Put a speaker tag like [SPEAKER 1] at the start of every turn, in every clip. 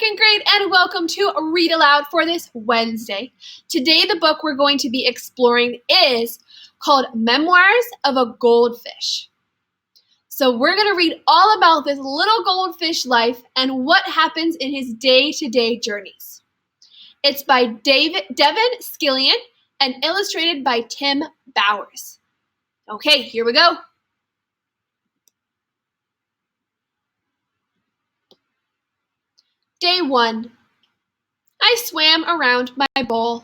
[SPEAKER 1] second grade, and welcome to Read Aloud for this Wednesday. Today, the book we're going to be exploring is called Memoirs of a Goldfish. So we're going to read all about this little goldfish life and what happens in his day-to-day journeys. It's by Devin Skillian and illustrated by Tim Bowers. Okay, here we go. Day 1. I swam around my bowl.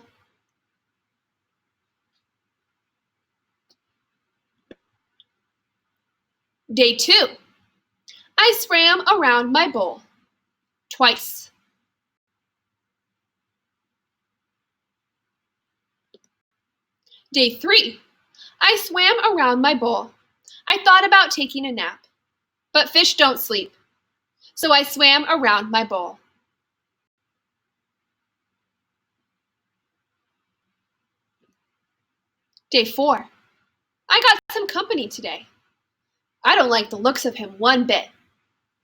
[SPEAKER 1] Day 2. I swam around my bowl twice. Day 3. I swam around my bowl. I thought about taking a nap, but fish don't sleep, so I swam around my bowl. Day 4. I got some company today. I don't like the looks of him one bit.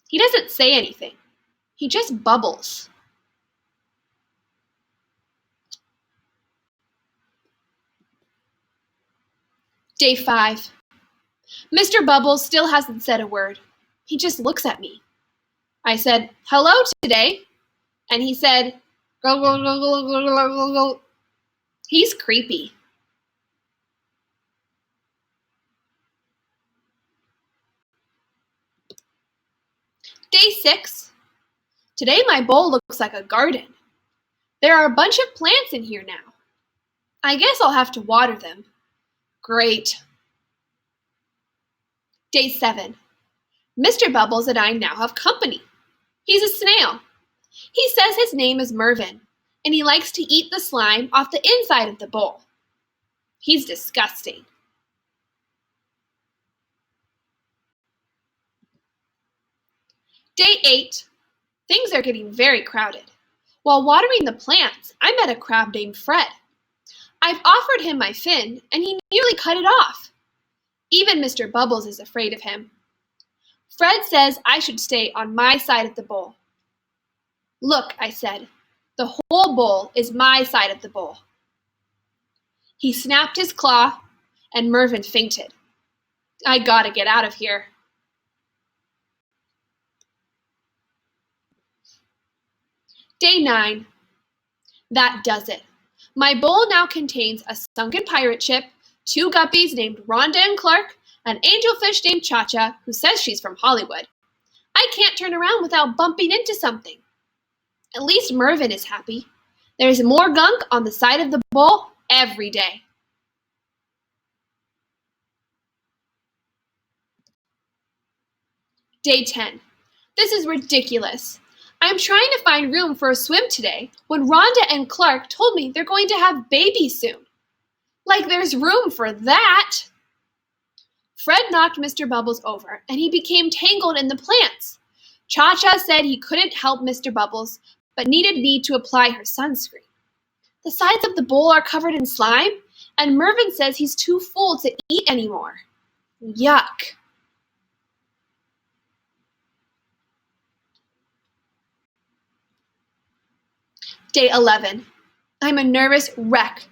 [SPEAKER 1] He doesn't say anything. He just bubbles. Day 5. Mr. Bubbles still hasn't said a word. He just looks at me. I said, "Hello today," and he said, "Go, go, go, go, go, go, go, go." He's creepy. Day 6. Today my bowl looks like a garden. There are a bunch of plants in here now. I guess I'll have to water them. Great. Day 7. Mr. Bubbles and I now have company. He's a snail. He says his name is Mervin, and he likes to eat the slime off the inside of the bowl. He's disgusting. Day 8. Things are getting very crowded. While watering the plants, I met a crab named Fred. I've offered him my fin, and he nearly cut it off. Even Mr. Bubbles is afraid of him. Fred says I should stay on my side of the bowl. "Look," I said, "the whole bowl is my side of the bowl." He snapped his claw, and Mervin fainted. I gotta get out of here. Day 9. That does it. My bowl now contains a sunken pirate ship, 2 guppies named Rhonda and Clark, an angelfish named Cha-Cha, who says she's from Hollywood. I can't turn around without bumping into something. At least Mervin is happy. There's more gunk on the side of the bowl every day. Day 10. This is ridiculous. I'm trying to find room for a swim today when Rhonda and Clark told me they're going to have babies soon. Like there's room for that. Fred knocked Mr. Bubbles over, and he became tangled in the plants. Cha-Cha said he couldn't help Mr. Bubbles, but needed me to apply her sunscreen. The sides of the bowl are covered in slime, and Mervin says he's too full to eat anymore. Yuck. Day 11. I'm a nervous wreck.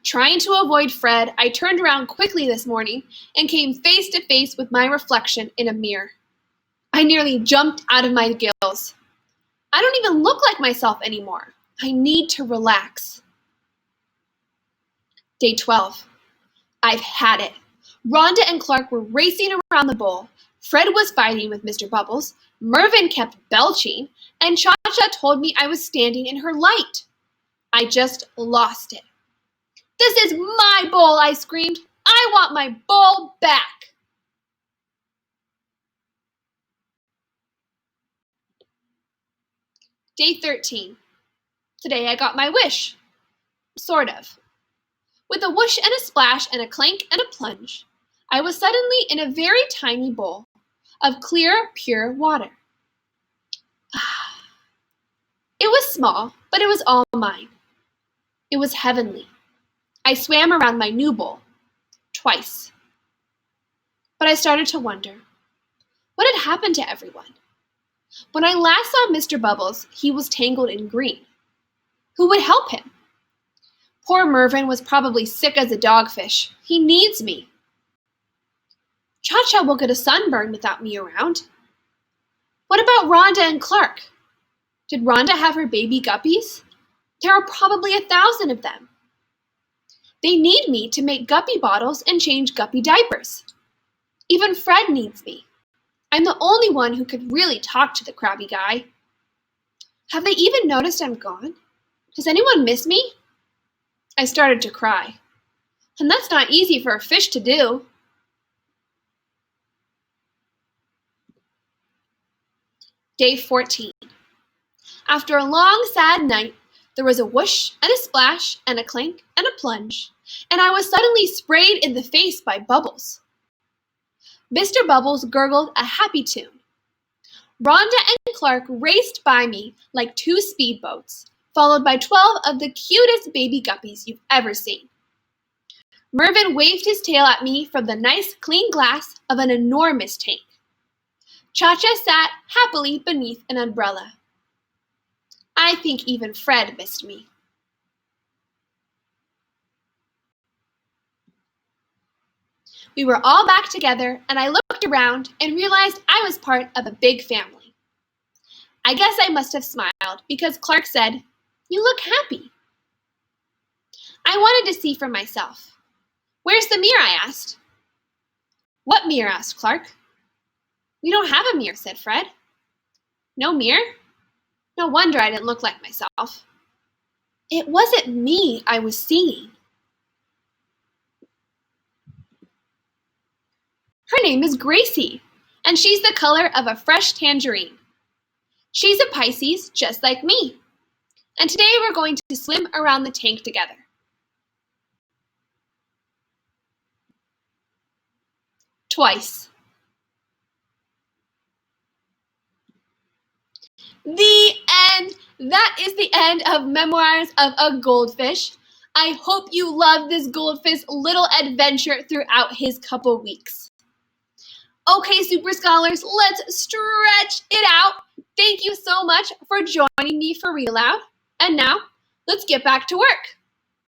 [SPEAKER 1] Trying to avoid Fred, I turned around quickly this morning and came face to face with my reflection in a mirror. I nearly jumped out of my gills. I don't even look like myself anymore. I need to relax. Day 12. I've had it. Rhonda and Clark were racing around the bowl. Fred was fighting with Mr. Bubbles. Mervin kept belching, and Cha-Cha told me I was standing in her light. I just lost it. "This is my bowl," I screamed. "I want my bowl back." Day 13. Today I got my wish. Sort of. With a whoosh and a splash and a clank and a plunge, I was suddenly in a very tiny bowl of clear, pure water. It was small, but it was all mine. It was heavenly. I swam around my new bowl twice. But I started to wonder, what had happened to everyone? When I last saw Mr. Bubbles, he was tangled in green. Who would help him? Poor Mervyn was probably sick as a dogfish. He needs me. Cha-Cha will get a sunburn without me around. What about Rhonda and Clark? Did Rhonda have her baby guppies? There are probably 1,000 of them. They need me to make guppy bottles and change guppy diapers. Even Fred needs me. I'm the only one who could really talk to the crabby guy. Have they even noticed I'm gone? Does anyone miss me? I started to cry. And that's not easy for a fish to do. Day 14. After a long, sad night, there was a whoosh and a splash and a clink and a plunge, and I was suddenly sprayed in the face by Bubbles. Mr. Bubbles gurgled a happy tune. Rhonda and Clark raced by me like 2 speedboats, followed by 12 of the cutest baby guppies you've ever seen. Mervyn waved his tail at me from the nice, clean glass of an enormous tank. Cha-Cha sat happily beneath an umbrella. I think even Fred missed me. We were all back together, and I looked around and realized I was part of a big family. I guess I must have smiled because Clark said, "You look happy." I wanted to see for myself. "Where's the mirror?" I asked. "What mirror?" asked Clark. "We don't have a mirror," said Fred. "No mirror?" No wonder I didn't look like myself. It wasn't me I was seeing. Her name is Gracie, and she's the color of a fresh tangerine. She's a Pisces, just like me. And today we're going to swim around the tank together. Twice. The end! That is the end of Memoirs of a Goldfish. I hope you loved this goldfish little adventure throughout his couple weeks. Okay, Super Scholars, let's stretch it out. Thank you so much for joining me for Read Aloud. And now, let's get back to work.